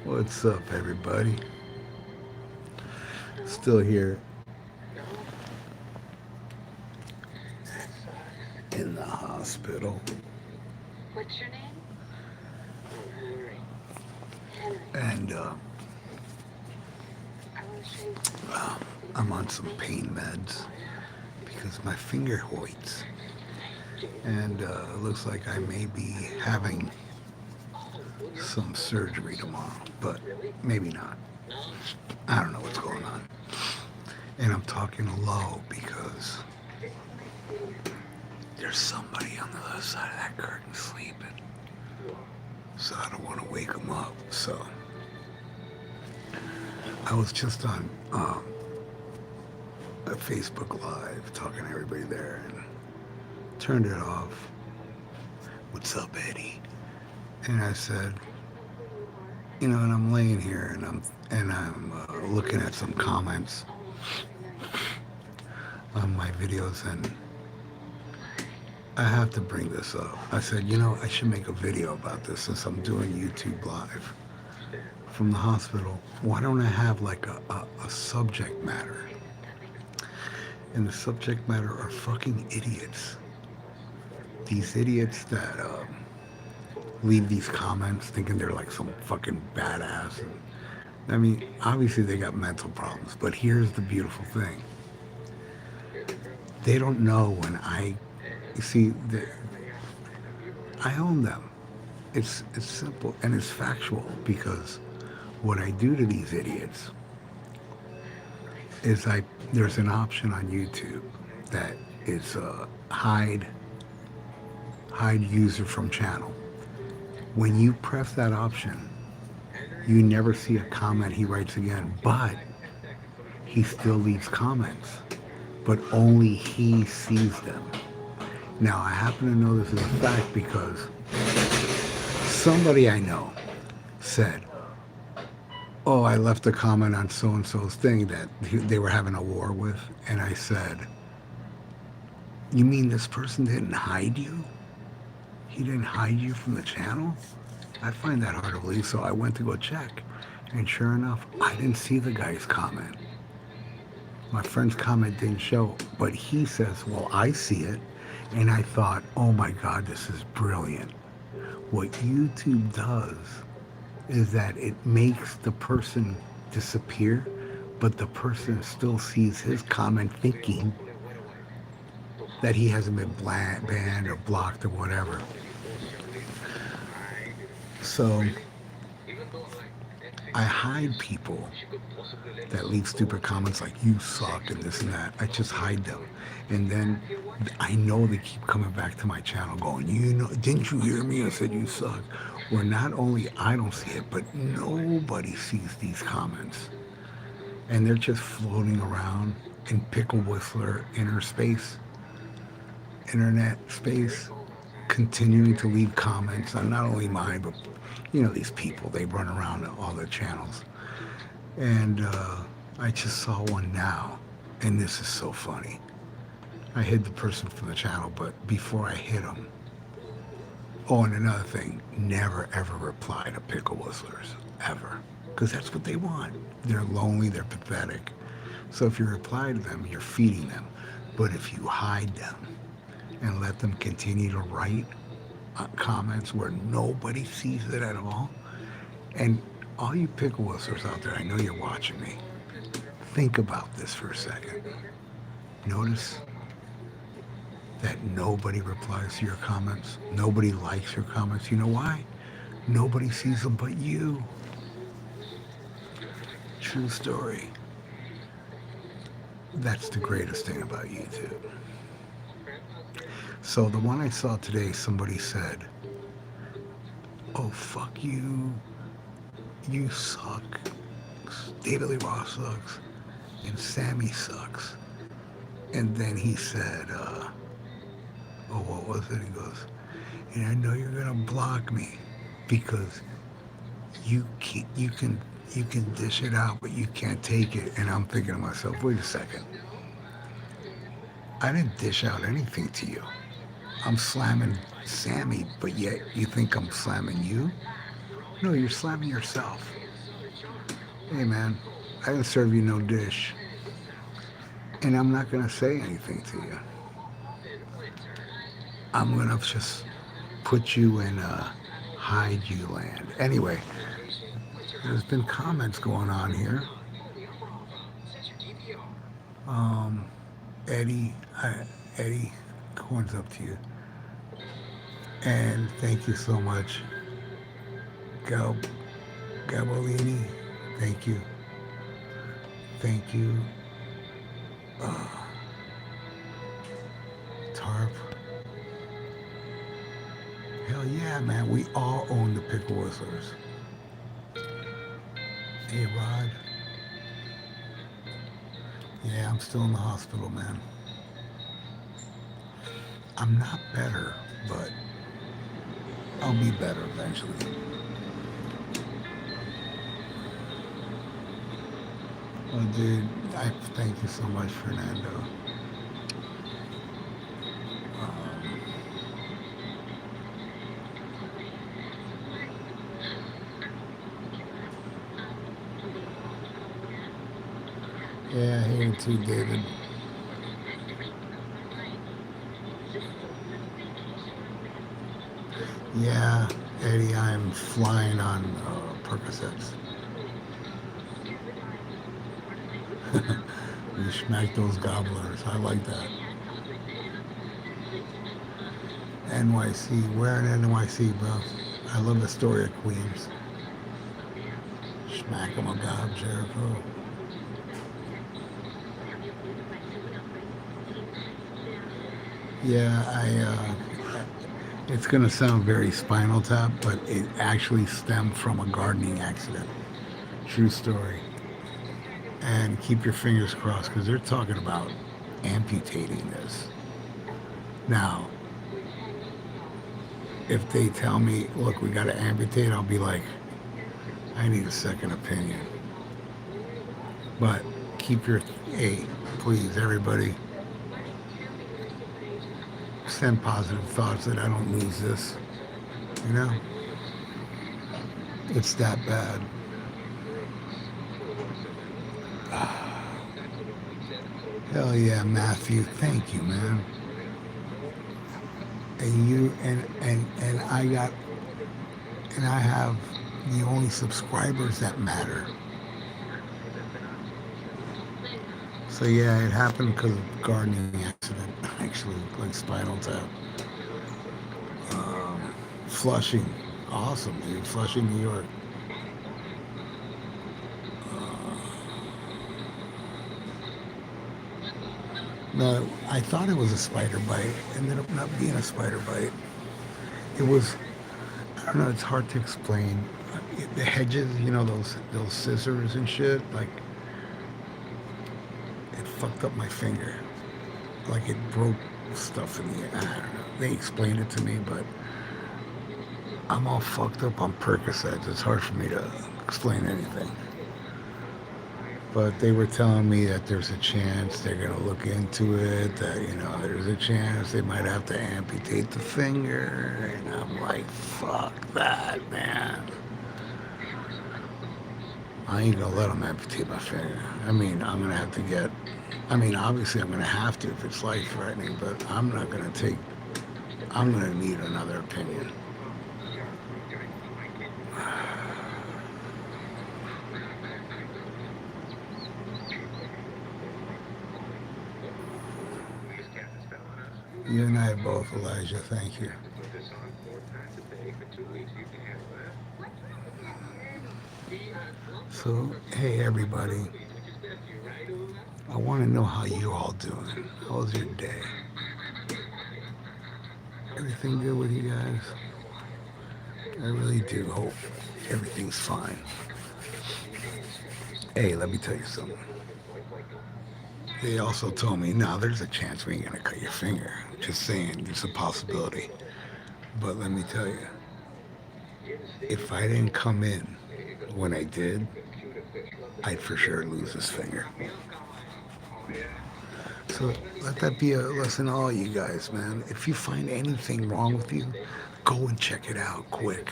What's up, everybody? Still here in the hospital, What's your name? Henry. and I want to show you something. uh, I'm on some pain meds because my finger hurts, and it looks like I may be having some surgery tomorrow, but maybe not. I don't know what's going on, and I'm talking low because there's somebody on the other side of that curtain sleeping, so I don't want to wake them up. So I was just on a Facebook Live talking to everybody there and turned it off. What's up, Eddie? And I said, and I'm laying here and I'm looking at some comments on my videos, and I have to bring this up. I said, I should make a video about this since I'm doing YouTube Live from the hospital. Why don't I have like a subject matter? And the subject matter are fucking idiots. These idiots that leave these comments thinking they're like some fucking badass. And, I mean, obviously they got mental problems, but here's the beautiful thing. They don't know when you see, I own them. It's simple and it's factual because what I do to these idiots is there's an option on YouTube that is hide user from channel. When you press that option, you never see a comment he writes again, but he still leaves comments, but only he sees them. Now, I happen to know this is a fact because somebody I know said, oh, I left a comment on so-and-so's thing that they were having a war with, and I said, you mean this person didn't hide you? He didn't hide you from the channel? I find that hard to believe, so I went to go check. And sure enough, I didn't see the guy's comment. My friend's comment didn't show, but he says, well, I see it. And I thought, oh my God, this is brilliant. What YouTube does is that it makes the person disappear, but the person still sees his comment thinking that he hasn't been banned or blocked or whatever. So I hide people that leave stupid comments like you suck and this and that. I just hide them. And then I know they keep coming back to my channel going, didn't you hear me? I said you suck. Where not only I don't see it, but nobody sees these comments. And they're just floating around in pickle whistler internet space, continuing to leave comments on not only mine, but these people, they run around all the channels. And I just saw one now, and this is so funny. I hid the person from the channel, but before I hid him, oh, and another thing, never ever reply to pickle whistlers, ever. Because that's what they want. They're lonely, they're pathetic. So if you reply to them, you're feeding them. But if you hide them and let them continue to write comments where nobody sees it at all, and all you pickle whistlers out there, I know you're watching me. Think about this for a second. Notice that nobody replies to your comments. Nobody likes your comments. You know why? Nobody sees them but you. True story. That's the greatest thing about YouTube. So the one I saw today, somebody said, oh, fuck you. You suck. David Lee Roth sucks. And Sammy sucks. And then he said, oh, what was it? He goes, and I know you're gonna block me because you can dish it out, but you can't take it. And I'm thinking to myself, wait a second. I didn't dish out anything to you. I'm slamming Sammy, but yet you think I'm slamming you? No, you're slamming yourself. Hey man, I didn't serve you no dish, and I'm not gonna say anything to you. I'm gonna just put you in a hide you land. Anyway, there's been comments going on here. Um, Eddie, Eddie, horns up to you, and thank you so much, Gal Gabolini. Thank you, thank you, uh, Tarp. Hell yeah, man. We all own the Pickle Whistlers. Hey, Rod. Yeah, I'm still in the hospital, man. I'm not better, but I'll be better eventually. Well, dude, I thank you so much, Fernando. Um, yeah, here too, David. Yeah, Eddie, I'm flying on Percocets. You smack those gobblers. I like that. NYC, where in NYC, bro? I love the story of Queens. Smack 'em a gob, Jericho. Yeah, it's gonna sound very Spinal Tap, but it actually stemmed from a gardening accident. True story. And keep your fingers crossed because they're talking about amputating this. Now, if they tell me, look, we got to amputate, I'll be like, I need a second opinion. But keep your, hey, please, everybody, send positive thoughts that I don't lose this. You know, it's that bad. Hell yeah, Matthew. Thank you, man. And you and I have the only subscribers that matter. So yeah, it happened because of gardening accident, actually, like Spinal Tap. Flushing, awesome, dude. Flushing, New York. No, I thought it was a spider bite. Ended up not being a spider bite. It was, I don't know. It's hard to explain. The hedges, you know, those scissors and shit. Like it fucked up my finger. Like it broke stuff in the. I don't know. They explained it to me, but I'm all fucked up on Percocets. It's hard for me to explain anything. But they were telling me that there's a chance they're gonna look into it. That there's a chance they might have to amputate the finger, and I'm like, fuck that, man. I ain't gonna let them amputate my finger. I mean, I'm gonna have to get. I mean, obviously, I'm gonna have to if it's life threatening, but I'm not gonna take. I'm gonna need another opinion. You and I both, Elijah. Thank you. So, hey, everybody. I want to know how you all doing. How's your day? Everything good with you guys? I really do hope everything's fine. Hey, let me tell you something. They also told me, no, there's a chance we ain't gonna cut your finger. Just saying, there's a possibility. But let me tell you, if I didn't come in when I did, I'd for sure lose this finger. So let that be a lesson to all you guys, man. If you find anything wrong with you, go and check it out quick.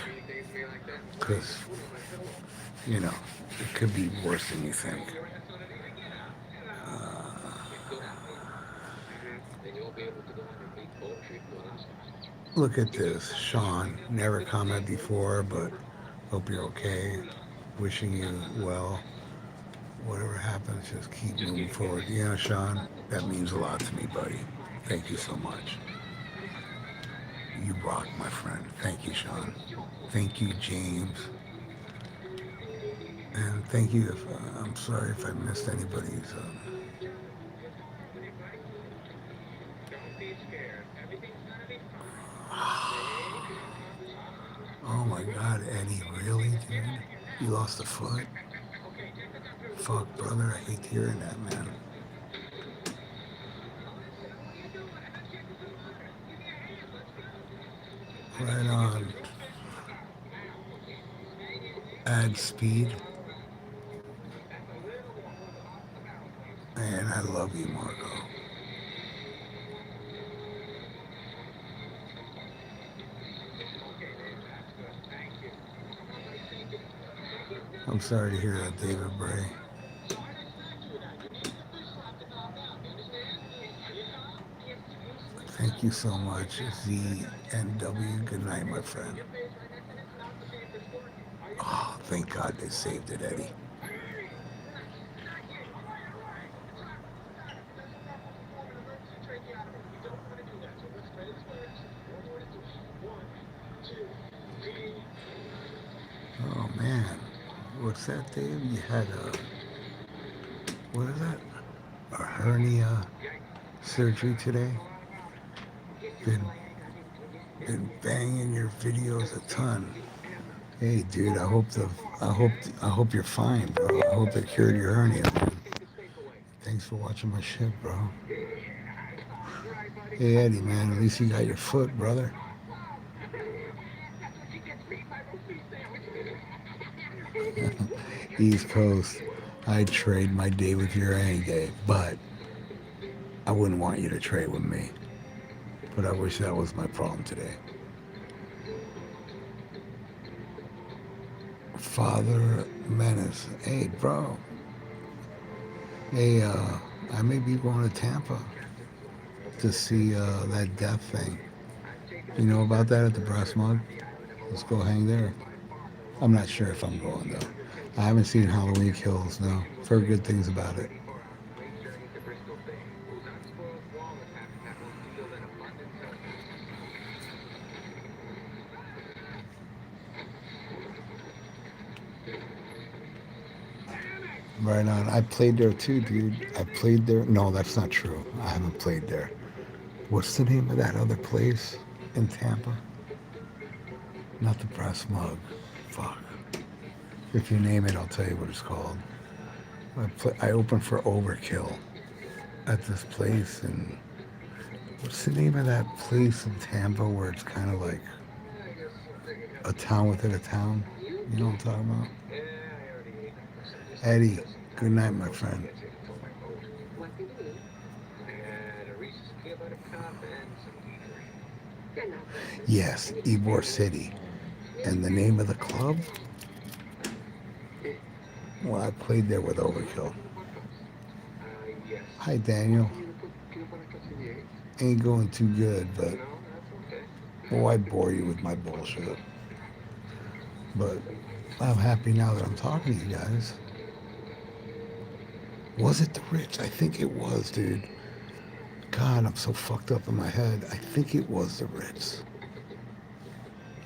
Because, you know, It could be worse than you think. Look at this. Sean, never commented before, but hope you're okay. Wishing you well. Whatever happens, just keep moving forward. Yeah, Sean, that means a lot to me, buddy. Thank you so much. You rock, my friend. Thank you, Sean. Thank you, James. And thank you if I'm sorry if I missed anybody's. Oh my God, Eddie, really, dude? You lost a foot? Fuck, brother, I hate hearing that, man. Right on. Add speed. Man, I love you, Marco. I'm sorry to hear that, David Bray. Thank you so much, ZNW. Good night, my friend. Oh, thank God they saved it, Eddie. Oh man, what's that, Dave? You had what is that? A hernia surgery today? Been banging your videos a ton. Hey, dude, I hope you're fine, bro. I hope it cured your hernia, man. Thanks for watching my shit, bro. Hey, Eddie, man, at least you got your foot, brother. East Coast, I'd trade my day with your any day, but I wouldn't want you to trade with me. But I wish that was my problem today. Father Menace. Hey, bro. Hey, I may be going to Tampa to see that death thing. You know about that at the Brass Mug? Let's go hang there. I'm not sure if I'm going, though. I haven't seen Halloween Kills, no. I've heard good things about it. Right on. I played there too, dude. I played there. No, that's not true. I haven't played there. What's the name of that other place in Tampa? Not the Brass Mug. Fuck. If you name it, I'll tell you what it's called. I opened for Overkill at this place, and what's the name of that place in Tampa where it's kind of like a town within a town? You know what I'm talking about? Eddie, good night, my friend. Yes, Ybor City. And the name of the club? Well, I played there with Overkill. Hi, Daniel. Ain't going too good, but I bore you with my bullshit. But I'm happy now that I'm talking to you guys. Was it the Ritz? I think it was, dude. God, I'm so fucked up in my head. I think it was the Ritz.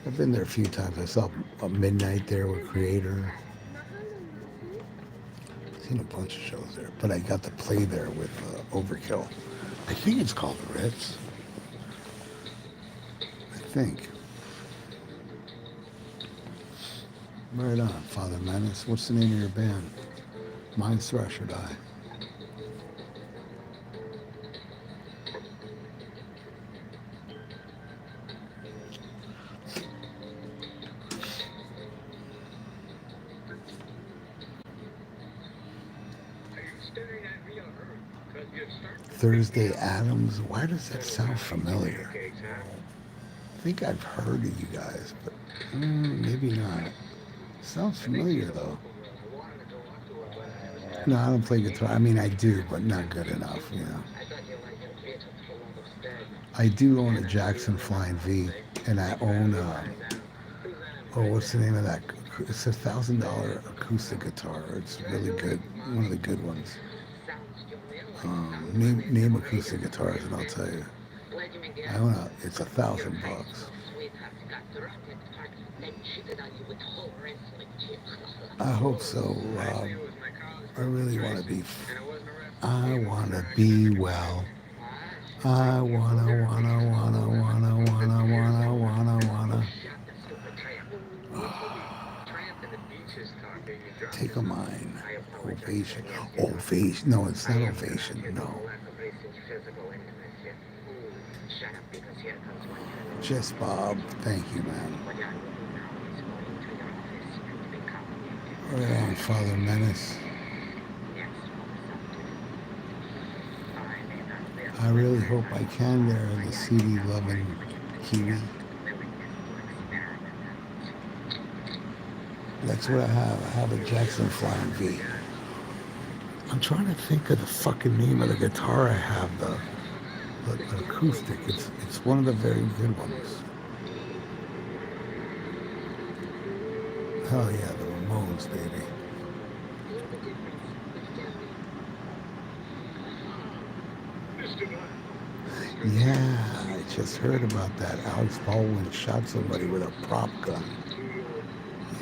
I've been there a few times. I saw a Midnight there with Creator. Seen a bunch of shows there, but I got to play there with Overkill. I think it's called the Ritz. I think. Right on, Father Menace. What's the name of your band? Mine's Thrush or Die. Thursday Adams. Why does that sound familiar? I think I've heard of you guys, but maybe not. Sounds familiar though. No, I don't play guitar. I mean, I do, but not good enough, you know. I do own a Jackson Flying V, and I own oh, what's the name of that? It's $1,000 acoustic guitar. It's really good, one of the good ones. Name acoustic guitars, and I'll tell you. I own a. It's $1,000. I hope so, Rob. I really want to be. I want to be well. I wanna. Take a mine. Ovation. Ovation. No, it's not ovation. No. Just Bob. Thank you, man. Right on, Father Menace. I really hope I can there in the CD loving Kiwi. That's what I have. I have a Jackson Flying V. I'm trying to think of the fucking name of the guitar I have, the acoustic. It's one of the very good ones. Hell yeah, the Ramones, baby. Yeah, I just heard about that. Alex Baldwin shot somebody with a prop gun.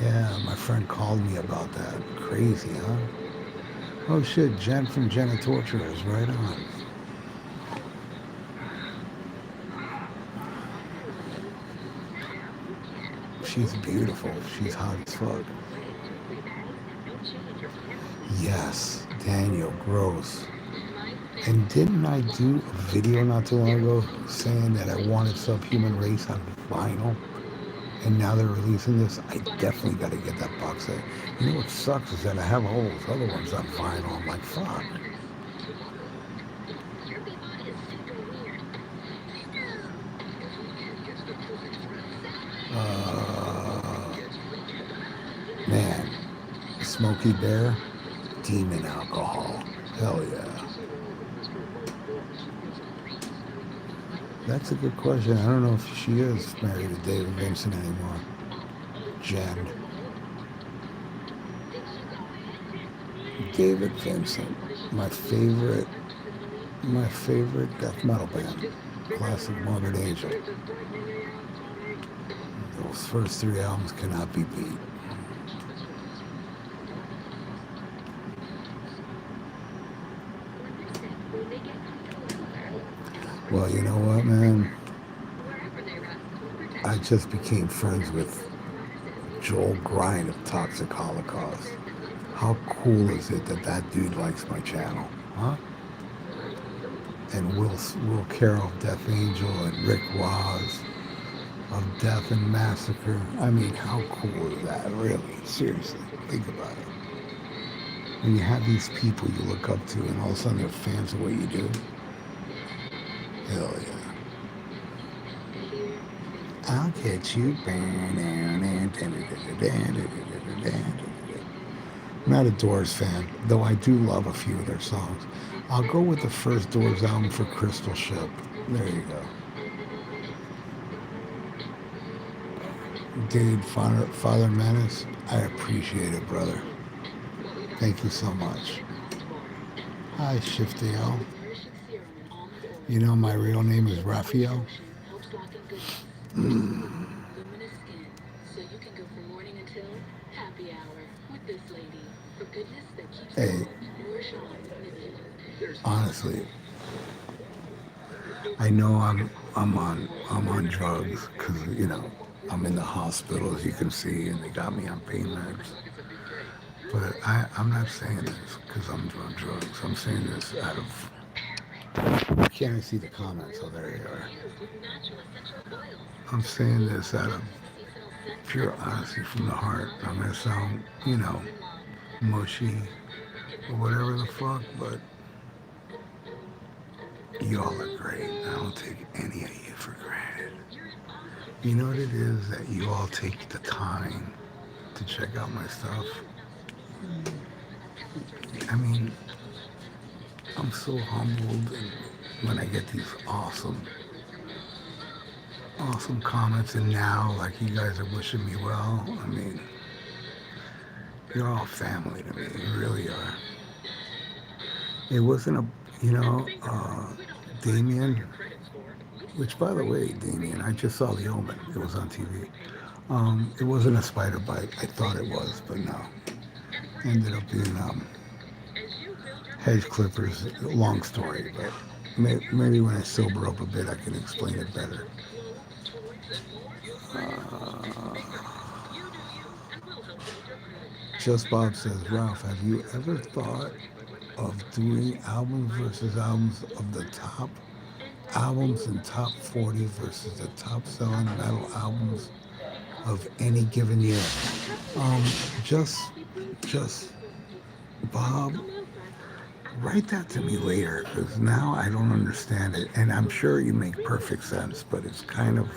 Yeah, my friend called me about that. Crazy, huh? Oh shit, Jen from Jenna Torturers, right on. She's beautiful. She's hot as fuck. Yes, Daniel Gross. And didn't I do a video not too long ago saying that I wanted Subhuman Race on vinyl? And now they're releasing this. I definitely got to get that box set. You know what sucks is that I have all those other ones on vinyl. I'm like, fuck. Man, Smokey Bear, Demon Alcohol. Hell yeah. That's a good question. I don't know if she is married to David Vincent anymore. Jen. David Vincent, my favorite death metal band, Classic Morbid Angel. Those first three albums cannot be beat. Well, you know what, man? I just became friends with Joel Grind of Toxic Holocaust. How cool is it that that dude likes my channel, huh? And Will Carroll of Death Angel and Rick Waz of Death and Massacre. I mean, how cool is that, really? Seriously, think about it. When you have these people you look up to and all of a sudden they're fans of what you do. Hell yeah. I'll get you. I'm not a Doors fan, though I do love a few of their songs. I'll go with the first Doors album for Crystal Ship. There you go. Dude, Father Menace, I appreciate it, brother. Thank you so much. Hi, Shifty L. You know my real name is Raphael. Hey, honestly, I know I'm on drugs because you know I'm in the hospital as you can see, and they got me on pain meds. But I'm not saying this because I'm doing drugs. I'm saying this out of. You can't see the comments, so there you are. I'm saying this out of pure honesty from the heart. I'm gonna sound, you know, mushy or whatever the fuck, but y'all are great. I don't take any of you for granted. You know what it is that you all take the time to check out my stuff? I mean, I'm so humbled and when I get these awesome comments, and now like you guys are wishing me well. I mean, you're all family to me. You really are. It wasn't a, Damien, which by the way, Damien, I just saw The Omen. It was on TV. It wasn't a spider bite. I thought it was, but no. Ended up being hedge clippers. Long story, but maybe when I sober up a bit, I can explain it better. Uh, Just Bob says, Ralph, have you ever thought of doing albums versus albums of the top albums and top 40 versus the top selling metal albums of any given year? Um, just, just, Bob, write that to me later because now I don't understand it. And I'm sure you make perfect sense, but it's kind of,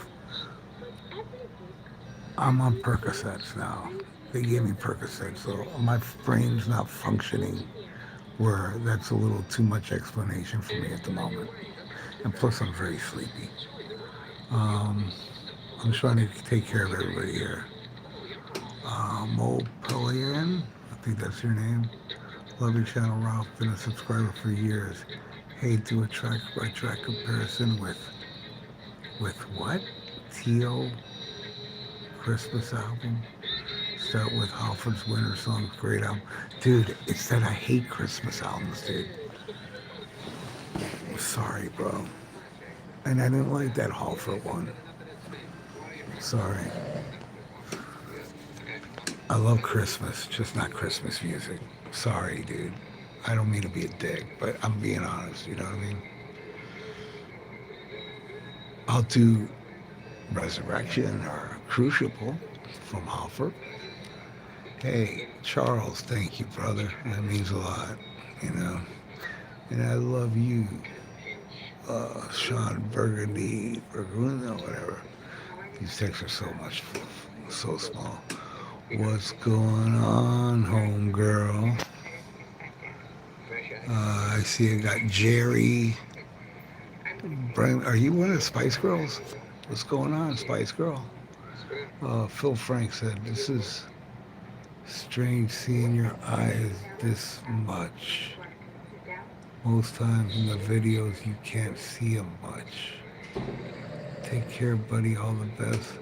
I'm on Percocets now. They gave me Percocets, so my brain's not functioning where that's a little too much explanation for me at the moment. And plus, I'm very sleepy. Um, I'm trying to take care of everybody here. Mo Pelian, I think that's your name. Love your channel, Ralph. Been a subscriber for years. Hey, do a track by track comparison with what? Tio Christmas album. Start with Halford's Winter Song, great album. Dude, it's that I hate Christmas albums, dude. I'm sorry, bro. And I didn't like that Halford one. Sorry. I love Christmas, just not Christmas music. Sorry, dude. I don't mean to be a dick, but I'm being honest, you know what I mean? I'll do Resurrection or Crucible from Halford. Hey, Charles, thank you, brother. That means a lot, you know. And I love you, Sean Burgundy, whatever. These texts are so small. What's going on, homegirl? I see I got Jerry. Brian, are you one of the Spice Girls? What's going on, Spice Girl? Phil Frank said, this is strange seeing your eyes this much. Most times in the videos you can't see them much. Take care, buddy. All the best.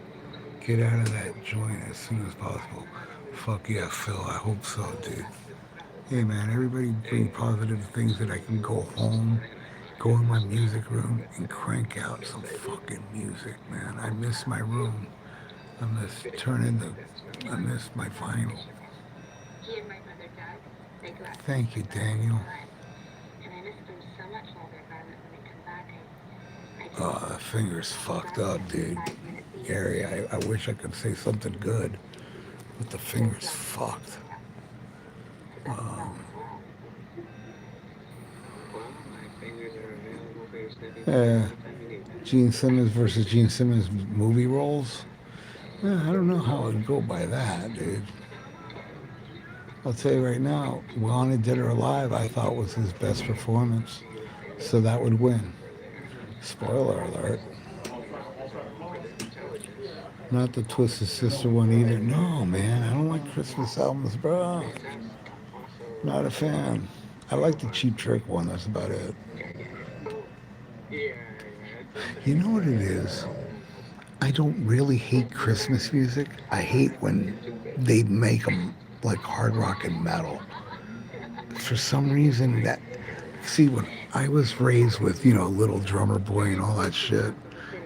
Get out of that joint as soon as possible. Fuck yeah, Phil. I hope so, dude. Hey, man, everybody bring positive things that I can go home, go in my music room, and crank out some fucking music, man. I miss my room. I miss my vinyl. Thank you, Daniel. Oh, the finger's fucked up, dude. Gary, I wish I could say something good, but the finger's fucked. Um, uh, Gene Simmons versus Gene Simmons movie roles? I don't know how I'd go by that, dude. I'll tell you right now, Wanted Dead or Alive, I thought was his best performance, so that would win. Spoiler alert. Not the Twisted Sister one either. No, man, I don't like Christmas albums, bro. Not a fan. I like the Cheap Trick one, that's about it. You know what it is? I don't really hate Christmas music. I hate when they make them like hard rock and metal. For some reason when I was raised with, Little Drummer Boy and all that shit,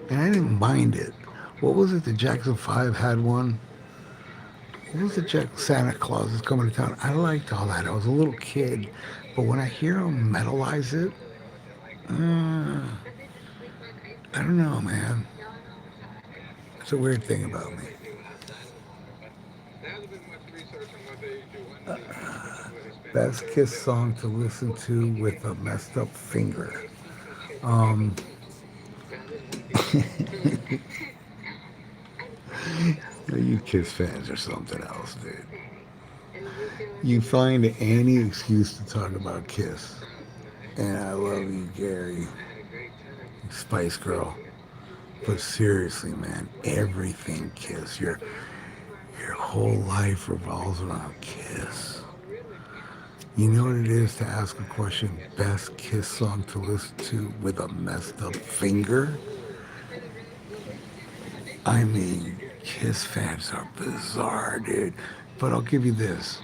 and I didn't mind it. What was it? The Jackson 5 had one. What was the Santa Claus is coming to town? I liked all that. I was a little kid, but when I hear them metalize it, I don't know, man. It's a weird thing about me. Best Kiss song to listen to with a messed up finger. Um, you Kiss fans are something else, dude. You find any excuse to talk about Kiss. And I love you, Gary, Spice Girl. But seriously, man, everything Kiss. Your whole life revolves around Kiss. You know what it is to ask a question, best Kiss song to listen to with a messed up finger? I mean, Kiss fans are bizarre, dude. But I'll give you this.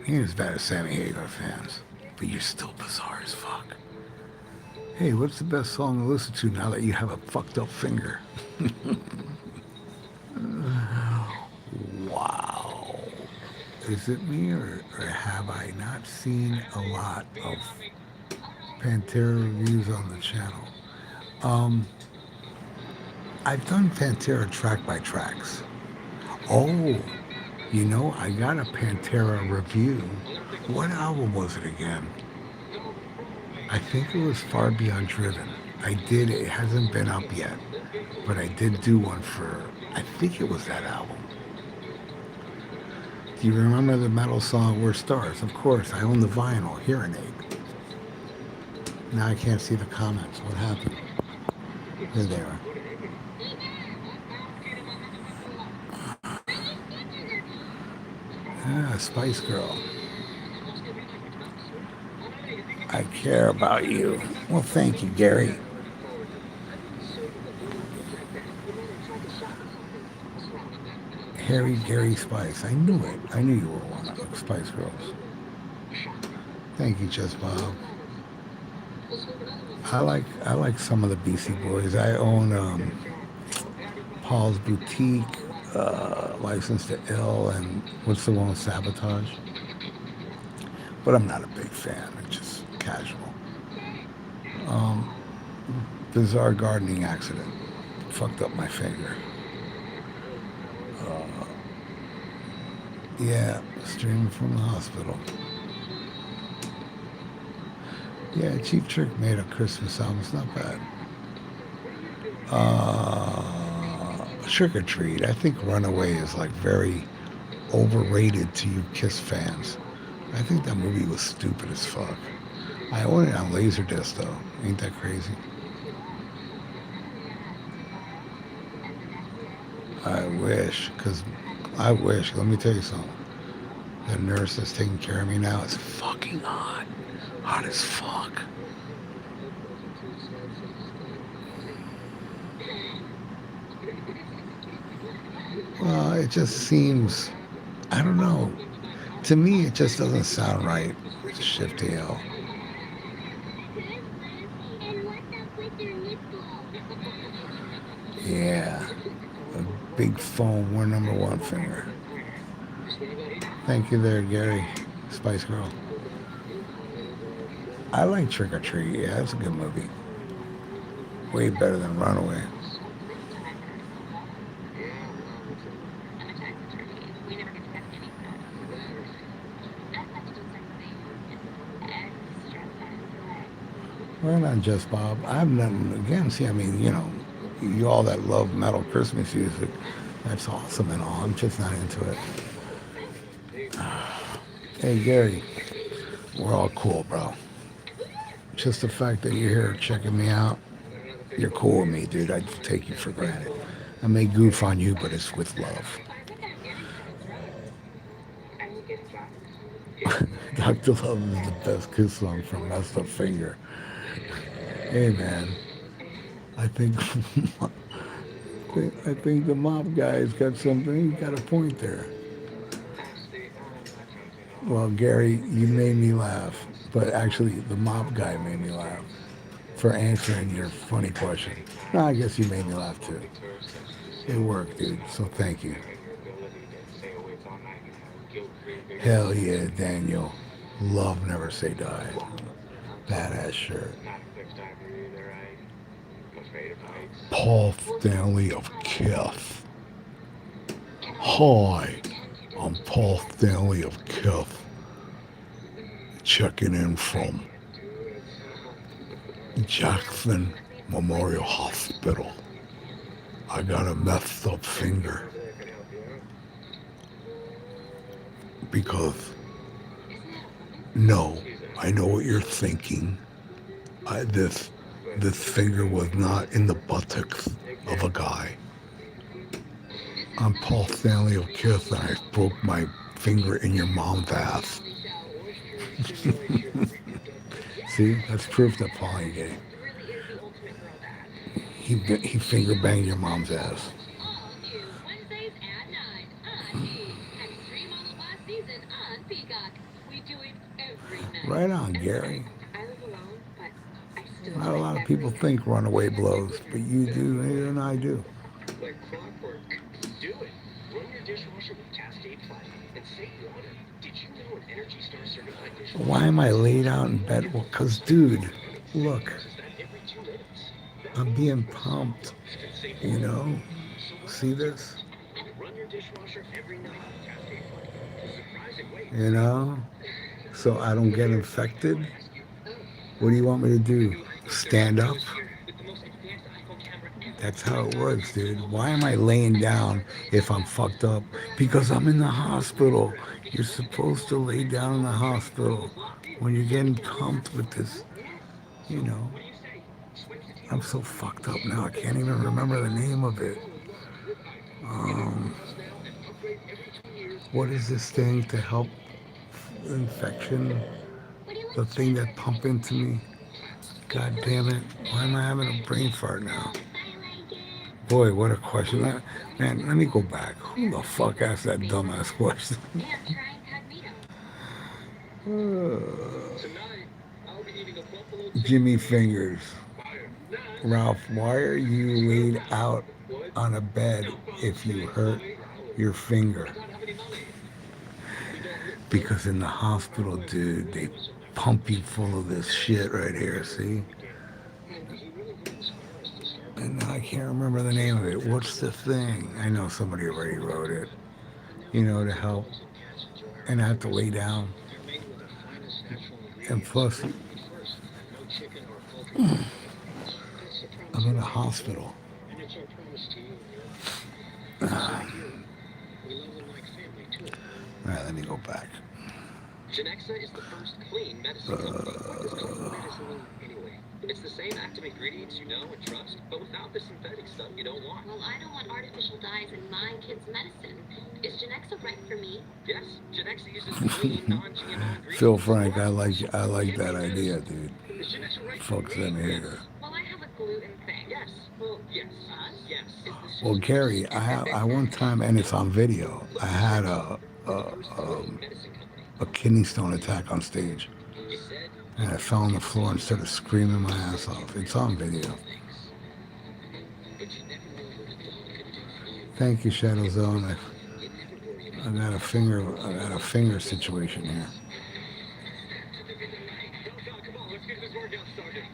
You ain't as bad as Sammy Hagar fans, but you're still bizarre as fuck. Hey, what's the best song to listen to now that you have a fucked up finger? Wow. Is it me or have I not seen a lot of Pantera reviews on the channel? Um, I've done Pantera track by tracks. Oh, you know, I got a Pantera review. What album was it again? I think it was Far Beyond Driven. I did, it hasn't been up yet, but I did do one for, I think it was that album. Do you remember the metal song We're Stars? Of course, I own the vinyl, Hearing Aid. Now I can't see the comments. What happened? There they are. Ah, Spice Girl. I care about you. Well, thank you, Gary. Harry Gary Spice. I knew it. I knew you were one of the Spice Girls. Thank you, Just Bob. I like some of the Beastie Boys. I own Paul's Boutique, License to Ill, and what's the one with Sabotage? But I'm not a big fan. It's just casual. Um, Bizarre gardening accident. Fucked up my finger. Uh, yeah, streaming from the hospital. Yeah, Cheap Trick made a Christmas album. It's not bad. Trick or Treat. I think Runaway is like very overrated to you Kiss fans. I think that movie was stupid as fuck. I own it on Laserdisc though. Ain't that crazy? I wish, cause I wish. Let me tell you something. The nurse that's taking care of me now is fucking hot. Hot as fuck. Well, it just seems, I don't know. To me, it just doesn't sound right to shift to L. Yeah, a big foam, we're number one finger. Thank you there, Gary, Spice Girl. I like Trick or Treat. Yeah, that's a good movie. Way better than Runaway. Well, not just Bob. I have nothing against. See, I mean, you know, you all that love metal Christmas music, that's awesome and all. I'm just not into it. Hey, Gary, we're all cool, bro. Just the fact that you're here checking me out, you're cool with me, dude. I take you for granted. I may goof on you, but it's with love. Dr. Love is the best Kiss song from Messed Up Finger. Hey, man, I think I think the mob guy's got something. He's got a point there. Well, Gary, you made me laugh, but actually, the mob guy made me laugh for answering your funny question. No, I guess you made me laugh too. It worked, dude. So thank you. Hell yeah, Daniel. Love Never Say Die. Badass shirt. Paul Stanley of Kith. Hi, I'm Paul Stanley of Kith. Checking in from Jackson Memorial Hospital. I got a messed up finger. because Isn't that a woman? no, I know what you're thinking. This finger was not in the buttocks of a guy. I'm Paul Stanley of Kiss, and I broke my finger in your mom's ass. See, that's proof that Paul ain't gay. It really is the ultimate girl dad. He finger banged your mom's ass. All new Wednesdays at 9 on E! Extreme on the last season on Peacock. We do it every night. Right on, And Gary. I live alone, but I still Not a do it lot of every people night. think runaway blows, but you do, and I do. Like clockwork. Do it. Run your dishwasher with Cascade Platinum and save water. Did you know an Energy Star certified dishwasher? Why am I laid out in bed? Well, because, dude, look, Uses that every 2 minutes. I'm being pumped, Can save you water. know? So why See this? run your dishwasher every night with Cascade Platinum? The surprising way. You know? So I don't get infected? What do you want me to do? Stand up? With the most advanced iPhone camera ever. That's how it works, dude. Why am I laying down if I'm fucked up? Because I'm in the hospital. You're supposed to lay down in the hospital when you're getting pumped with this, you know. I'm so fucked up now. I can't even remember the name of it. What is this thing to help infection? The thing that pump into me? God damn it. Why am I having a brain fart now? Boy, what a question. Man, let me go back. Who the fuck asked that dumbass question? And try incognito. Tonight, I'll be eating a buffalo chicken Jimmy Fingers. fire. Ralph, why are you laid out on a bed if you hurt your finger? Because in the hospital, dude, they pump you full of this shit right here, see? And now I can't remember the name of it. What's the thing? I know somebody already wrote it, you know, to help. And I have to lay down. And plus, I'm in a hospital. And it's our promise to you. We love them like family, too. All right, let me go back. Genexa is the first clean medicine company. Why does it called medicine anyway? It's the same active ingredients you know and trust, but without the synthetic stuff you don't want. Well, I don't want artificial dyes in my kids' medicine. Is Genexa right for me? Yes, Genexa uses clean, non-GMO ingredients. Phil Frank, I like that idea, dude. Is Genexa right for Fuck me? them here. Well, I have a gluten thing. Yes. Well, yes. Yes. Is the Well, Gary, I one time, and it's on video. I had medicine company. a kidney stone attack on stage, You said and I fell on the floor and started screaming my ass off. It's on video. things, but you never knew what a dog could do for you. Thank you, Shadow Zone. You never worry about I got a finger situation here. Come on, let's get this workout started.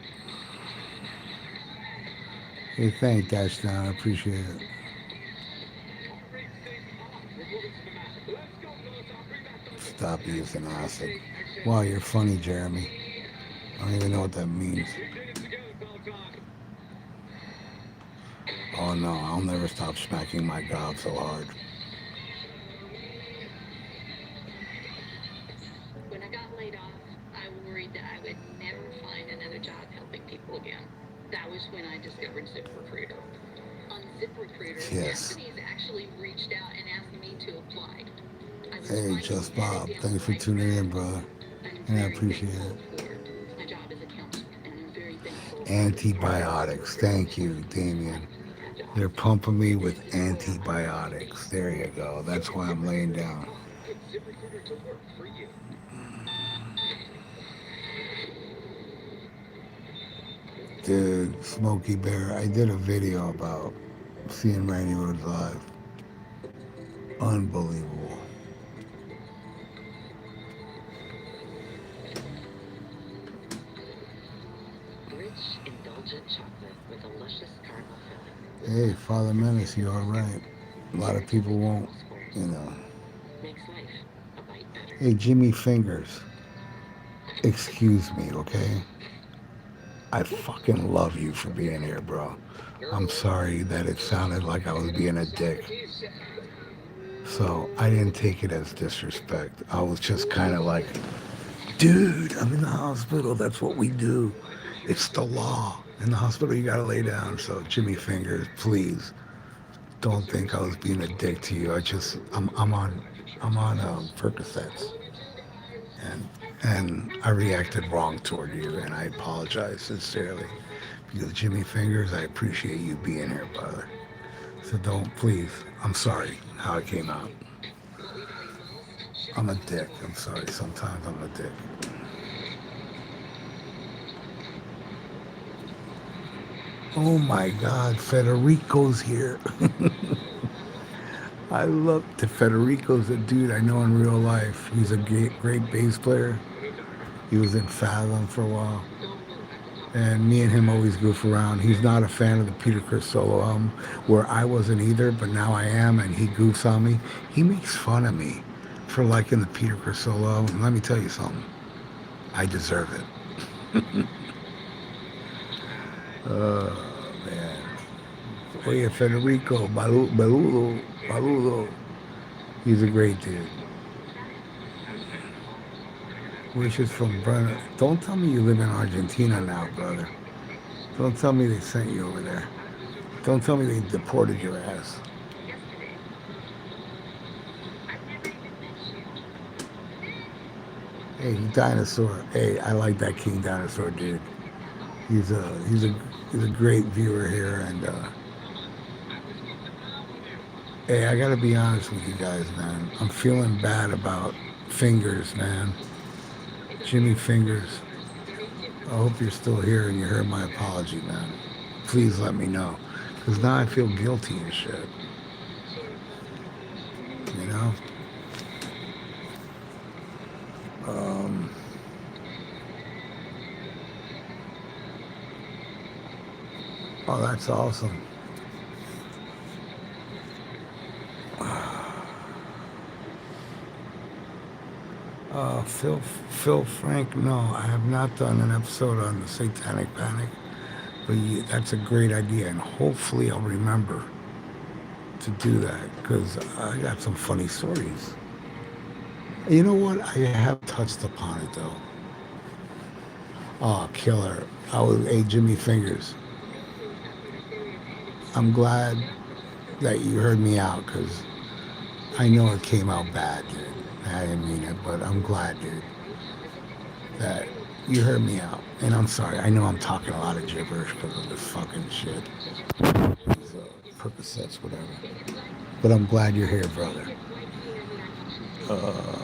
Hey, thank Touchdown. I appreciate it. Stop using acid. Wow, you're funny, Jeremy. I don't even know what that means. Oh no, I'll never stop smacking my gob so hard. When I got laid off, I worried that I would never find another job helping people again. That was when I discovered ZipRecruiter. On ZipRecruiter, Yes. companies actually reached out and asked me to apply. I was Hey, finding Just every Bob, damn thanks for right tuning in, person. brother. I'm Yeah, I very appreciate thankful it. for my job as a counselor, and I'm very thankful for Antibiotics. Thank you, Damien. that job. They're pumping me with antibiotics. There you go. That's why I'm laying down. Put ZipRecruiter to work for you. Dude, Smokey Bear, I did a video about seeing Randy Rhoads live. Unbelievable. Rich, indulgent chocolate with a luscious caramel filling. Hey, Father Menace, you all right? A lot of people won't, you know. Makes life a bite better. Hey, Jimmy Fingers, excuse me, okay? I fucking love you for being here, bro. I'm sorry that it sounded like I was being a dick. So I didn't take it as disrespect. I was just kind of like, dude, I'm in the hospital. That's what we do. It's the law. In the hospital, you gotta lay down. So Jimmy Fingers, please don't think I was being a dick to you. I'm on Percocets, and I reacted wrong toward you, and I apologize sincerely. Because Jimmy Fingers, I appreciate you being here, brother. So don't, please. I'm sorry how it came out. I'm a dick. I'm sorry. Sometimes I'm a dick. Oh my God, Federico's here. I love the Federico's a dude I know in real life. He's a great bass player. He was in Fathom for a while. And me and him always goof around. He's not a fan of the Peter Criss solo album, where I wasn't either, but now I am, and he goofs on me. He makes fun of me for liking the Peter Criss solo album. Let me tell you something. I deserve it. Man. Oye, Federico, Baludo. He's a great dude. Wishes from Brenna. Don't tell me you live in Argentina now, brother. Don't tell me they sent you over there. Don't tell me they deported your ass. Hey, Dinosaur. Hey, I like that King Dinosaur dude. He's a great viewer here, and hey, I gotta be honest with you guys, man. I'm feeling bad about Fingers, man. Jimmy Fingers. I hope you're still here and you heard my apology, man. Please let me know, because now I feel guilty and shit. You know. Um, oh, that's awesome. Phil Frank, no, I have not done an episode on the Satanic Panic, but that's a great idea, and hopefully I'll remember to do that, because I got some funny stories. You know what? I have touched upon it though. Oh, killer! Hey, Jimmy Fingers. I'm glad that you heard me out, because I know it came out bad, dude. I didn't mean it, but I'm glad, dude, that you heard me out. And I'm sorry. I know I'm talking a lot of gibberish because of this fucking shit. These Percocets, whatever. But I'm glad you're here, brother. Uh,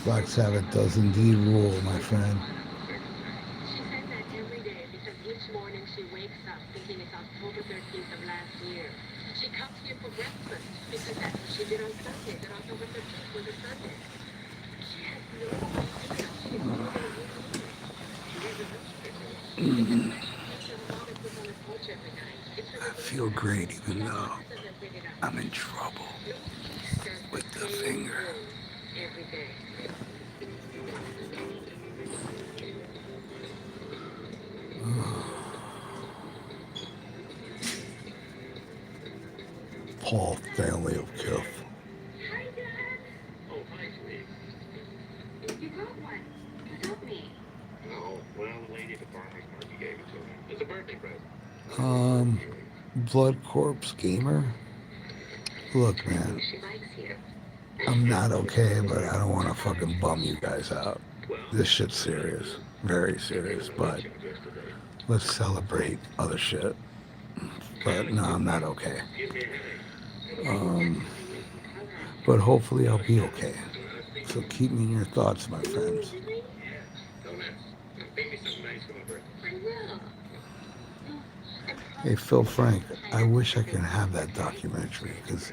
Black Sabbath does indeed rule, my friend. She says that every day because each morning she wakes up thinking it's October 13th of last year. She comes here for breakfast because that's what she did on Sunday, that October 13th was a Sunday. She has no idea. She's more than a week. She reads a newspaper. She has a lot of put on a coach every night. It's her I feel great even though I'm in trouble with the finger. every day. Paul Stanley of Kiff. Hi, Dad. Oh, hi, sweetie. You got one. Without me. Oh, well, the lady at the farmer's market gave it to me. It's a birthday present. Blood Corpse Gamer. Look, man, She likes you. I'm not okay, but I don't want to fucking bum you guys out. This shit's serious, very serious, but let's celebrate other shit. But no, I'm not okay. But hopefully I'll be okay. So keep me in your thoughts, my friends. Don't ask. Make me something nice for my birthday. I will. Hey, Phil Frank, I wish I could have that documentary, because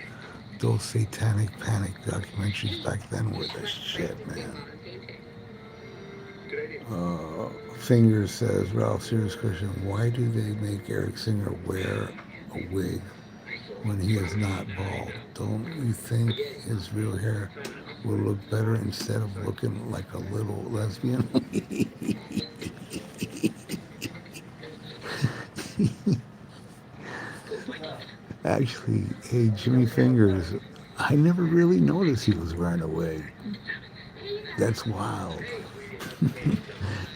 those Satanic Panic documentaries back then were the shit, man. Good idea. Fingers says, Ralph, serious question, why do they make Eric Singer wear a wig when he is not bald? Don't you think his real hair will look better instead of looking like a little lesbian? Actually, hey, Jimmy Fingers, I never really noticed he was wearing a wig. That's wild.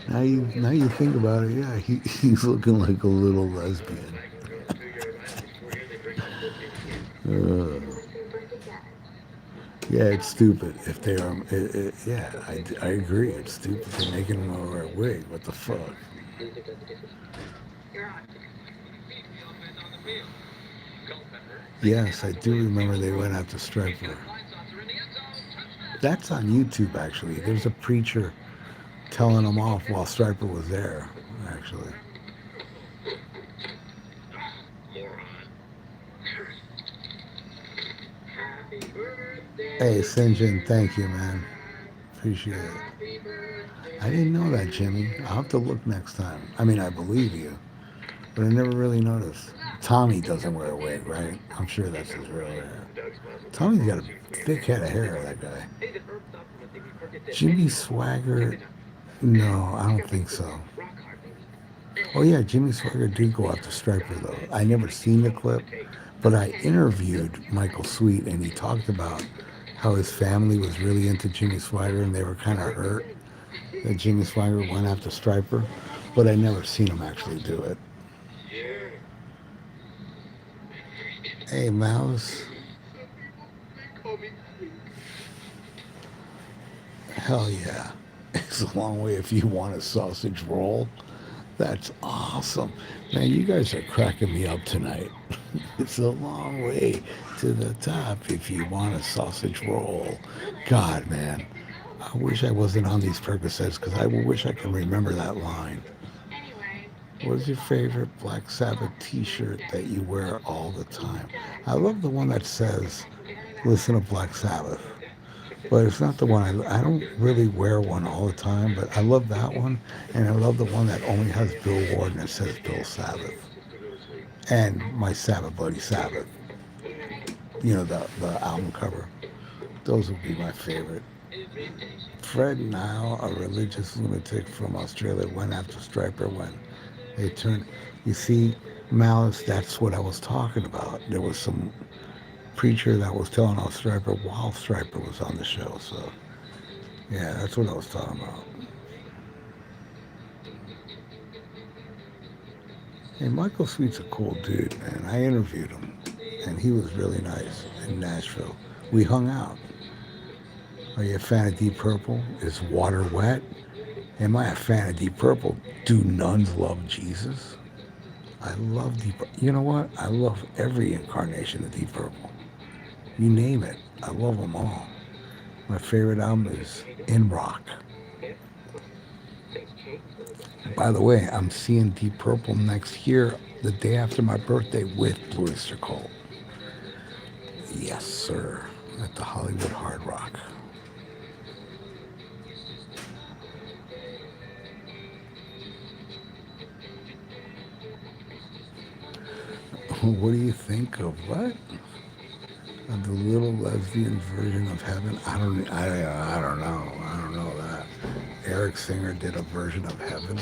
Now you think about it, yeah, he's looking like a little lesbian. Uh, yeah, it's stupid if they are. Yeah, I agree. It's stupid. They're making him wear a wig. What the fuck? You're on. Yes, I do remember they went after Striper. That's on YouTube, actually. There's a preacher telling him off while Striper was there, actually. Hey, Sinjin, thank you, man. Appreciate it. I didn't know that, Jimmy. I'll have to look next time. I mean, I believe you, but I never really noticed. Tommy doesn't wear a wig, right? I'm sure that's his real hair. Tommy's got a thick head of hair, that guy. Jimmy Swagger, no, I don't think so. Oh yeah, Jimmy Swagger did go after Striper though. I never seen the clip, but I interviewed Michael Sweet and he talked about how his family was really into Jimmy Swagger and they were kind of hurt that Jimmy Swagger went after Striper, but I never seen him actually do it. Hey, Mouse. Hell yeah. It's a long way if you want a sausage roll. That's awesome. Man, you guys are cracking me up tonight. It's a long way to the top if you want a sausage roll. God, man. I wish I wasn't on these Percocets because I wish I can remember that line. What's your favorite Black Sabbath t-shirt that you wear all the time? I love the one that says, listen to Black Sabbath. But it's not the one, I don't really wear one all the time, but I love that one. And I love the one that only has Bill Ward and it says Bill Sabbath. And my Sabbath Bloody Sabbath. You know, the album cover. Those would be my favorite. Fred Nile, a religious lunatic from Australia, went after Striper when they turned. You see, Malice, that's what I was talking about. There was some preacher that was telling off Striper while Striper was on the show. So, yeah, that's what I was talking about. Hey, Michael Sweet's a cool dude, man. I interviewed him, and he was really nice in Nashville. We hung out. Are you a fan of Deep Purple? Is water wet? Am I a fan of Deep Purple? Do nuns love Jesus? I love Deep Purple. You know what? I love every incarnation of Deep Purple. You name it. I love them all. My favorite album is In Rock. By the way, I'm seeing Deep Purple next year, the day after my birthday, with Blue Oyster Cult. Yes, sir. At the Hollywood Hard Rock. What do you think of what? Of the little lesbian version of Heaven? I don't know. I don't know that. Eric Singer did a version of Heaven.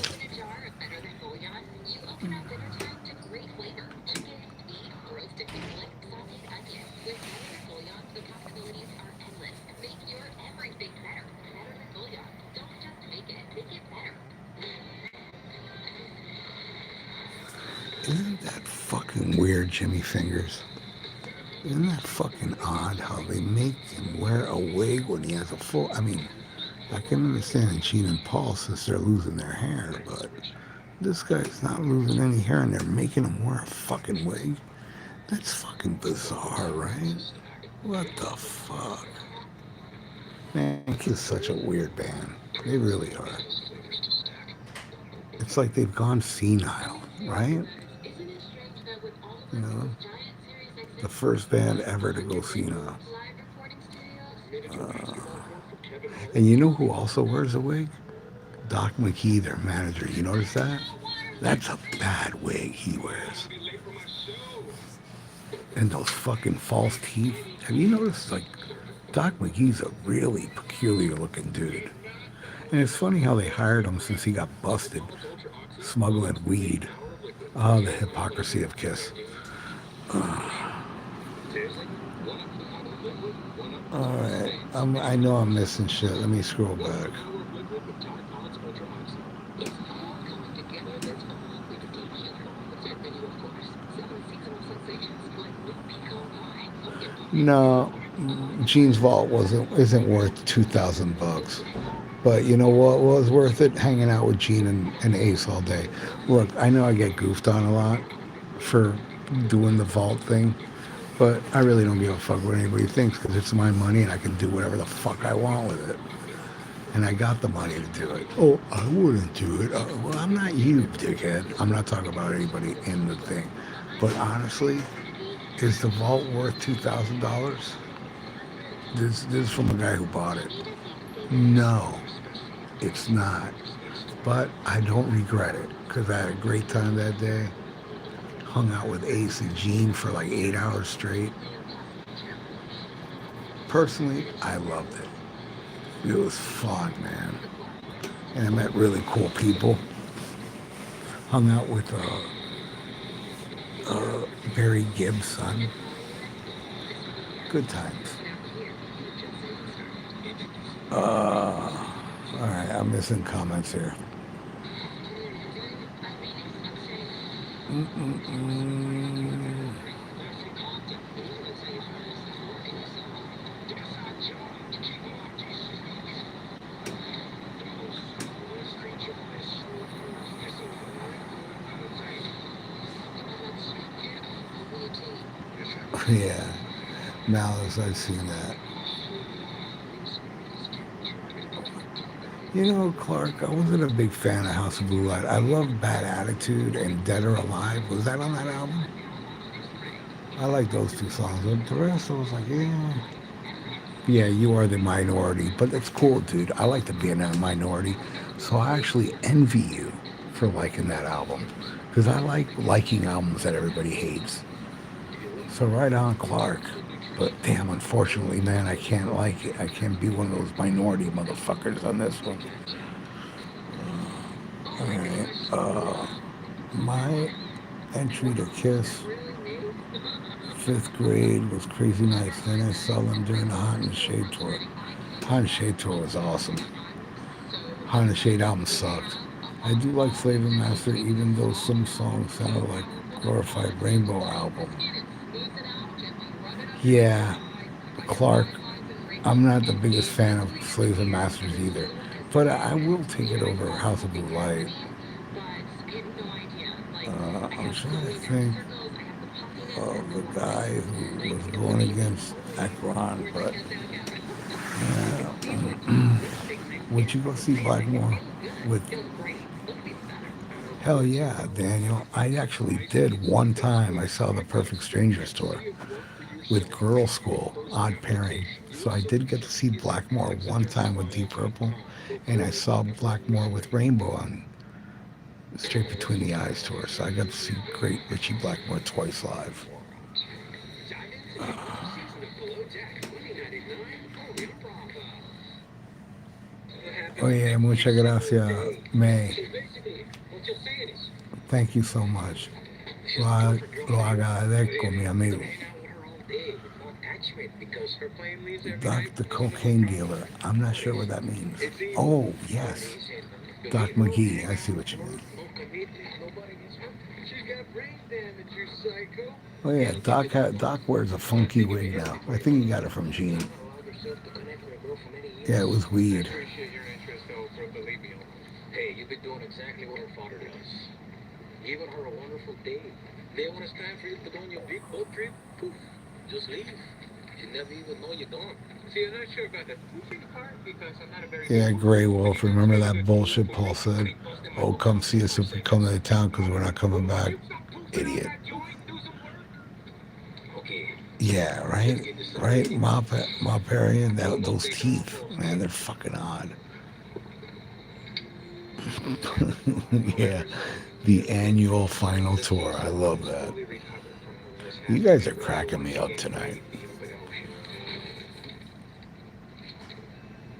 Isn't that fucking weird, Jimmy Fingers? Isn't that fucking odd how they make him wear a wig when he has a full... I mean, I can understand Gene and Paul since they're losing their hair, but this guy's not losing any hair and they're making him wear a fucking wig? That's fucking bizarre, right? What the fuck? Man, Kiss is such a weird band. They really are. It's like they've gone senile, right? You know? The first band ever to go senile. And you know who also wears a wig? Doc McKee, their manager. You notice that? That's a bad wig he wears. And those fucking false teeth. Have you noticed, like, Doc McKee's a really peculiar looking dude. And it's funny how they hired him since he got busted smuggling weed. Oh, the hypocrisy of Kiss. Seriously? One up the power of liquid, one up the All power of right, space. I know I'm missing shit. Let me scroll One up back. the power of liquid with Tide Pods Ultra Oxy. It's all coming together this fall with the deep heat set menu, of course. 7 seasonal sensations like new pecan pie, pumpkin pie, No, Gene's Vault isn't worth $2,000. But you know what was worth it? Hanging out with Gene and Ace all day. Look, I know I get goofed on a lot for doing the vault thing, but I really don't give a fuck what anybody thinks because it's my money and I can do whatever the fuck I want with it. And I got the money to do it. Oh, I wouldn't do it. Well, I'm not you, dickhead. I'm not talking about anybody in the thing. But honestly, is the vault worth $2,000? This is from a guy who bought it. No, it's not. But I don't regret it because I had a great time that day. Hung out with Ace and Gene for like 8 hours straight. Personally, I loved it. It was fun, man. And I met really cool people. Hung out with Barry Gibb's son. Good times. All right, I'm missing comments here. Mm-mm-mm. Yeah, Malice, I've seen that. You know, Clark, I wasn't a big fan of House of Blue Light. I love Bad Attitude and Dead or Alive. Was that on that album? I like those two songs. But the rest, I was like, yeah. Yeah, you are the minority, but it's cool, dude. I like to be in a minority. So I actually envy you for liking that album. Because I like liking albums that everybody hates. So right on, Clark. But damn, unfortunately, man, I can't like it. I can't be one of those minority motherfuckers on this one. All right. My entry to Kiss, fifth grade, was crazy nice. Then I saw them during the Hot and Shade tour. Hot and Shade tour was awesome. Hot and Shade album sucked. I do like Slave and Master, even though some songs sounded like glorified Rainbow album. Yeah, Clark, I'm not the biggest fan of Slaves and Masters either, but I will take it over House of Blue Light. I'm trying to think of the guy who was going against Akron, but would you go see Blackmore with? Hell yeah, Daniel. I actually did one time. I saw the Perfect Strangers tour with Girl School, Odd Pairing. So I did get to see Blackmore one time with Deep Purple, and I saw Blackmore with Rainbow on Straight Between the Eyes tour. So I got to see great Richie Blackmore twice live. Oh yeah, muchas gracias, May. Thank you so much. Lo agradezco, mi amigo. Doc the cocaine dealer. I'm not sure what that means. Oh, yes. Doc McGee. I see what you mean. Oh yeah, Doc wears a funky wig now. I think he got it from Gene. Yeah, it was weed. Hey, you've been doing exactly what her father does. Giving her a wonderful day. Then when it's time for you to go on your big boat trip, poof, just leave. You never even know you're gone. See, I'm not sure about the poofing part because I'm not a very... Yeah, Grey Wolf. Remember that bullshit Paul said? Oh, come see us if we come to the town because we're not coming back. Idiot. Okay. Yeah, right? Right? Moparian, those teeth, man, they're fucking odd. Yeah, the annual final tour. I love that. You guys are cracking me up tonight.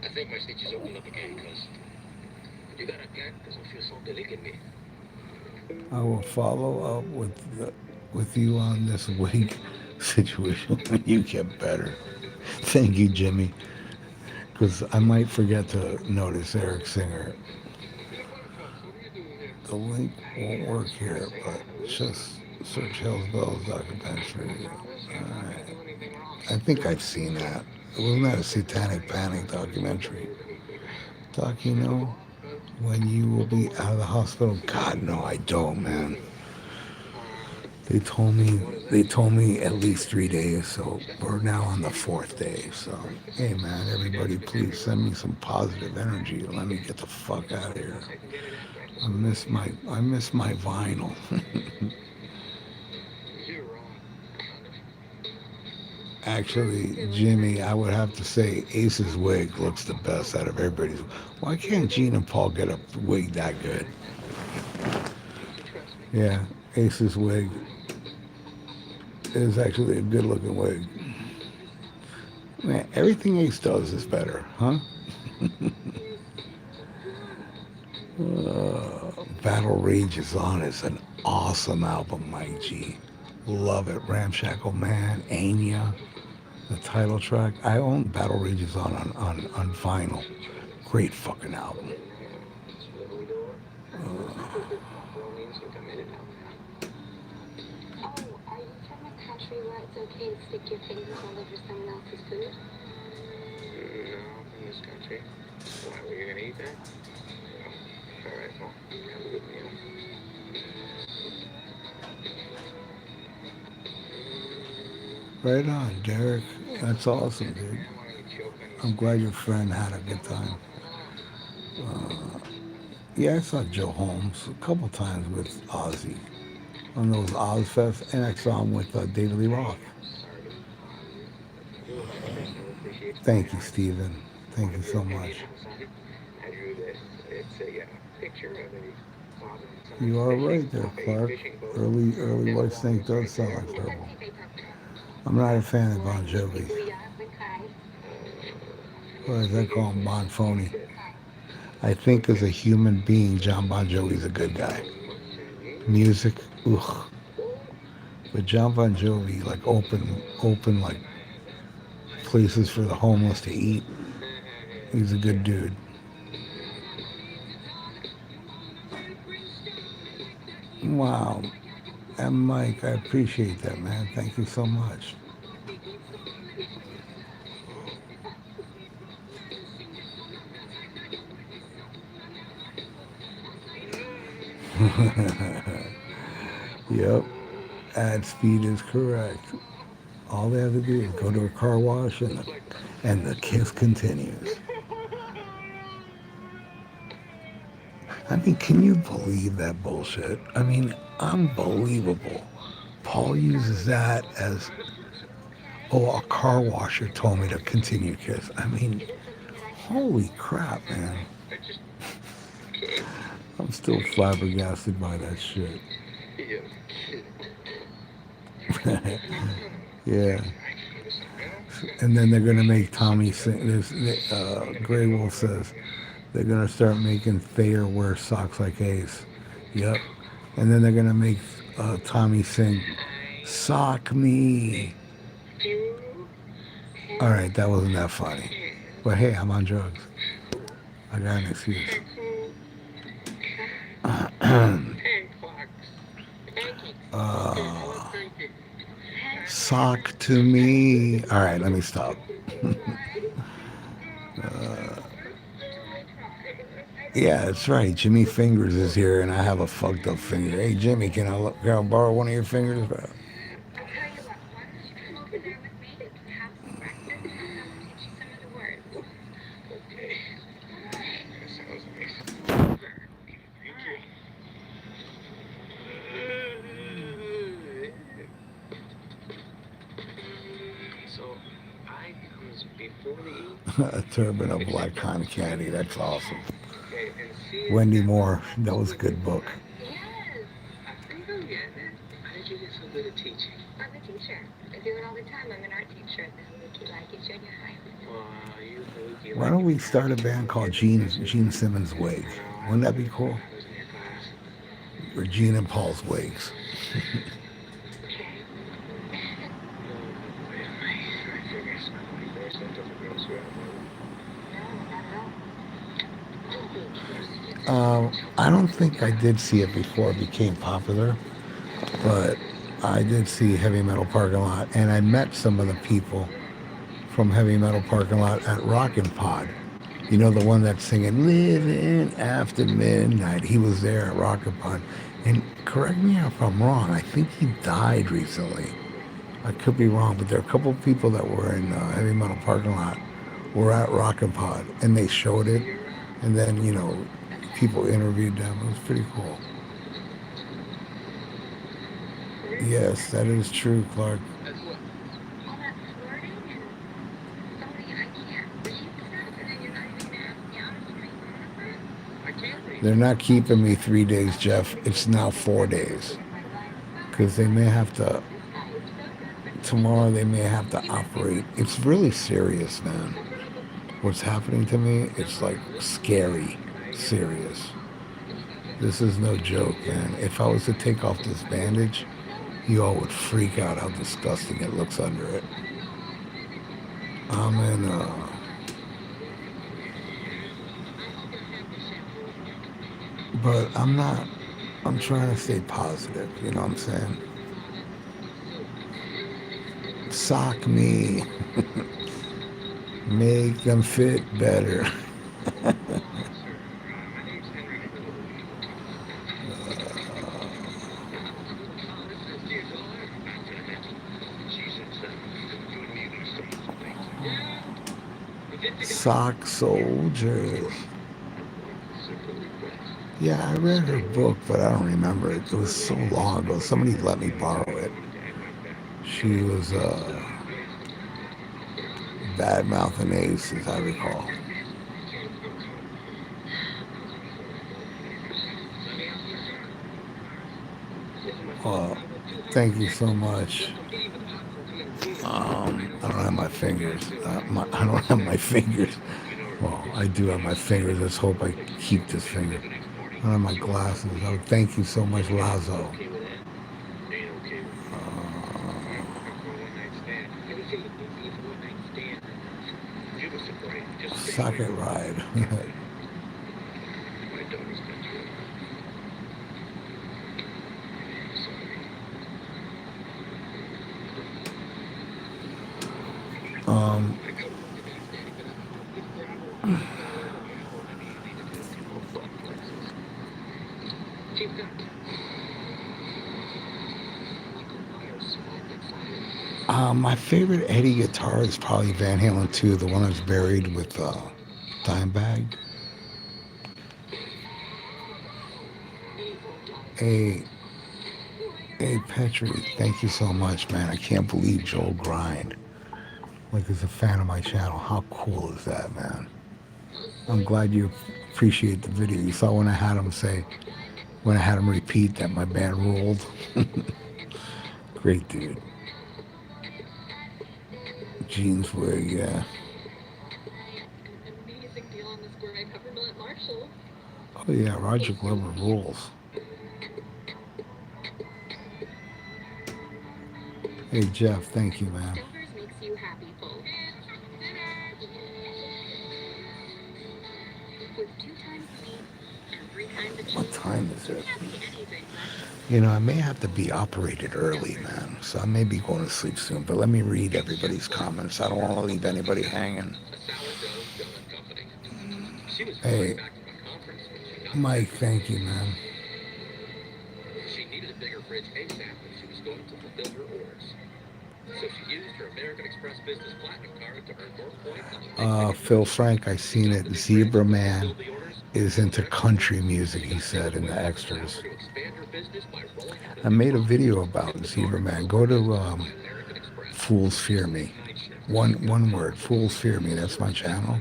I think my stitches opened up again because you got a cat doesn't feel so delicate me. I will follow up with you on this wig situation when you get better. Thank you, Jimmy. Because I might forget to notice Eric Singer. The link won't work here, but just search Hell's Bells documentary. Alright. I think I've seen that. Wasn't that a Satanic Panic documentary? Doc, you know when you will be out of the hospital? God, no, I don't, man. They told me at least 3 days, so we're now on the fourth day. So, hey man, everybody please send me some positive energy. Let me get the fuck out of here. I miss my vinyl. Actually, Jimmy, I would have to say Ace's wig looks the best out of everybody's. Why can't Gene and Paul get a wig that good? Yeah, Ace's wig is actually a good looking wig. Man, everything Ace does is better, huh? Battle Rage is on. It's an awesome album, Mike G. Love it. Ramshackle Man, Anya, the title track. I own Battle Rage is on vinyl. Great fucking album. Oh, are you from a country where it's okay to stick your fingers all over someone else's food? No, in this country. Why, were you gonna eat that? All right, well, have a good meal. Right on, Derek. That's awesome, dude. I'm glad your friend had a good time. Yeah, I saw Joe Holmes a couple times with Ozzy on those Ozfest, and I saw him with David Lee Roth. Thank you, Steven. Thank you so much. I drew this. It's a picture of a father and son You are fishing right there, off a Clark. fishing boat. Early White Snake does sound like trouble. I'm not a fan of Bon Jovi. Or as I call him, Bon Phony. I think as a human being, John Bon Jovi's a good guy. Music, ugh. But John Bon Jovi, like open like places for the homeless to eat. He's a good dude. Wow. And Mike, I appreciate that, man. Thank you so much. Yep. Ad speed is correct. All they have to do is go to a car wash and the kiss continues. I mean, can you believe that bullshit? I mean, unbelievable. Paul uses that as, oh, a car washer told me to continue kiss. I mean, holy crap, man. I'm still flabbergasted by that shit. Yeah. And then they're gonna make Tommy sing. Grey Wolf says they're gonna start making Thayer wear socks like Ace. Yep. And then they're gonna make Tommy sing "Sock Me." All right, that wasn't that funny. But hey, I'm on drugs. I got an excuse. Sock to me. All right, let me stop. Yeah, that's right. Jimmy Fingers is here, and I have a fucked up finger. Hey, Jimmy, can I borrow one of your fingers, bro? I'll tell you what, why don't you come over there with me? Have some breakfast, and I'll teach you some of the words. Okay. That sounds nice. So, I comes before the A turban of black cotton candy. That's awesome. okay, and see Wendy Moore. That was a good book. Yes, I know, yeah. How did you get so good at teaching? I'm a teacher. I do it all the time. I'm an art teacher at the Haluki Laiki Junior High. You Haluki Why don't we start a band called Gene Simmons Wig? Wouldn't that be cool? I was in your class. Regina Paul's wigs. I don't think I did see it before it became popular, but I did see Heavy Metal Parking Lot, and I met some of the people from Heavy Metal Parking Lot at Rockin' Pod. You know, the one that's singing Living After Midnight. He was there at Rockin' Pod. And correct me if I'm wrong, I think he died recently. I could be wrong, but there are a couple of people that were in Heavy Metal Parking Lot were at Rockin' Pod, and they showed it. And then, you know, people interviewed them. It was pretty cool. Yes, that is true, Clark. All that flirting and somebody I can't read stuff, and then you're not even gonna ask me out on the street corner. I can't read. They're not keeping me 3 days, Jeff. It's now 4 days. Because they may have to, tomorrow they may have to operate. It's really serious, man. What's happening to me, it's like scary, serious. This is no joke, man. If I was to take off this bandage, you all would freak out how disgusting it looks under it. I'm in, but I'm not, I'm trying to stay positive, you know what I'm saying? Sock me, make them fit better. Sock soldiers. Yeah, I read her book, but I don't remember it. It was so long ago. Somebody let me borrow it. She was bad mouthing Ace, as I recall. Thank you so much. I don't have my fingers. I don't have my fingers. Well, I do have my fingers. Let's hope I keep this finger. I don't have my glasses. Oh, thank you so much, Lazo. Socket ride. My favorite Eddie guitar is probably Van Halen 2, the one that's buried with Dimebag. Hey, Petri, thank you so much, man. I can't believe Joel Grind, like, is a fan of my channel. How cool is that, man? I'm glad you appreciate the video. You saw when I had him repeat that my band ruled. Great dude. Jeans wig, yeah. Amazing deal on this Greg Huberman at Marshall. Oh yeah, Roger Glover rules. Hey Jeff, thank you, man. Denver's makes you happy, folks. With 2 times meat and 3 kinds of cheese. What time is it? Happy anything, right? You know, I may have to be operated early, man. So I may be going to sleep soon. But let me read everybody's comments. I don't want to leave anybody hanging. Hey, Mike, thank you, man. She needed a bigger fridge ASAP and she was going to fulfill her orders. So she used her American Express Business Platinum card to earn more points. Phil Frank, I seen it. Zebra Man is into country music, he said in the extras. I made a video about Zebra Man. Go to Fools Fear Me. One word, Fools Fear Me. That's my channel.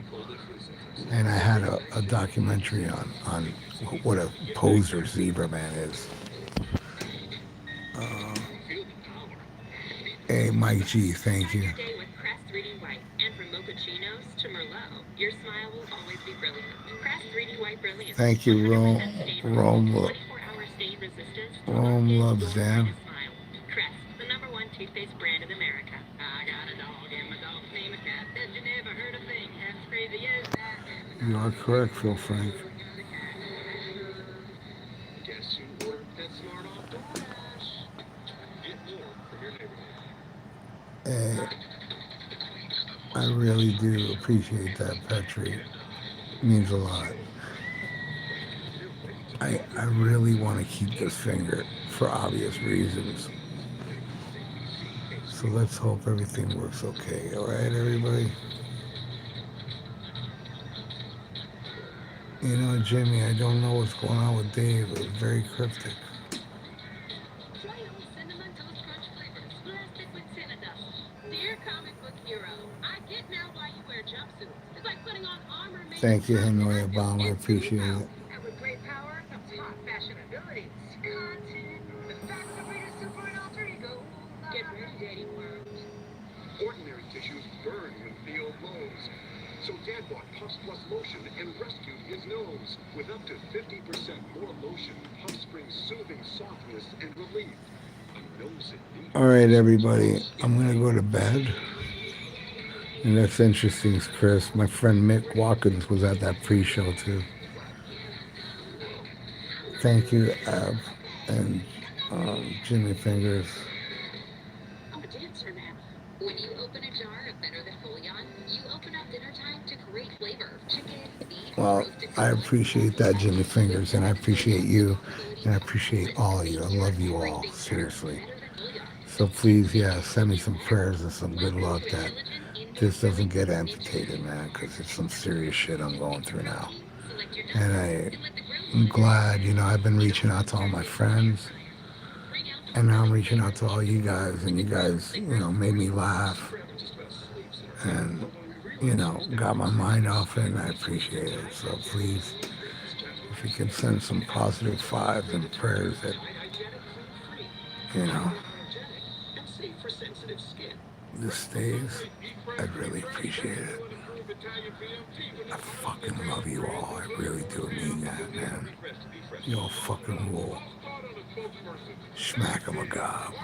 And I had a documentary on what a poser Zebra Man is. Hey, Mike G, thank you. Stay with Crest 3D White, and from mochachinos to Merlot, your smile will always be brilliant. Crest 3D White Brilliant. Thank you, Rome. 24-hour stain resistant. Home loves Dan. Crest, the #1 toothpaste brand in America. I got a dog and my dog's name is Cat. Said you never heard a thing as crazy as that. You are correct, Phil Frank. Guess who ordered that smart off DoorDash? Get more from your neighborhood. I really do appreciate that, Petri. It means a lot. I really want to keep this finger for obvious reasons. So let's hope everything works okay. All right, everybody? You know, Jimmy, I don't know what's going on with Dave. It's very cryptic. Cinnamon Toast Crunch flavors, blasted with Cinnadust. Dear comic book hero, I get now why you wear jumpsuits. It's like putting on armor made Thank you, of Henry cotton. Obama. I appreciate it. And with great power comes hot fashion abilities. Content, the facts of reader super and alter ego. Get ready, Daddy World. Ordinary tissues burn when Theo moans. So Dad bought Puffs Plus Lotion and rescued his nose. With up to 50% more lotion, Puffs brings soothing softness and relief. A nose in need. All right, everybody. I'm going to go to bed. And that's interesting, Chris. My friend Mick Watkins was at that pre-show, too. Thank you, Ab and Jimmy Fingers. I'm a dancer now. When you open a jar of Better Than Bouillon, you open up dinner time to great flavor. Chicken, beef, Well, roasted I chicken. appreciate that, Jimmy Fingers, and I appreciate you, and I appreciate all of you. I love you all, seriously. So please, yeah, send me some prayers and some good luck that this doesn't get amputated, man, because it's some serious shit I'm going through now. And I'm glad, you know, I've been reaching out to all my friends, and now I'm reaching out to all you guys, and you guys, you know, made me laugh, and, you know, got my mind off it, and I appreciate it. So please, if you can send some positive fives and prayers that, you know, this stays, I'd really appreciate it. I fucking love you all. I really do mean that, man. You all fucking rule. Smack 'em a gob.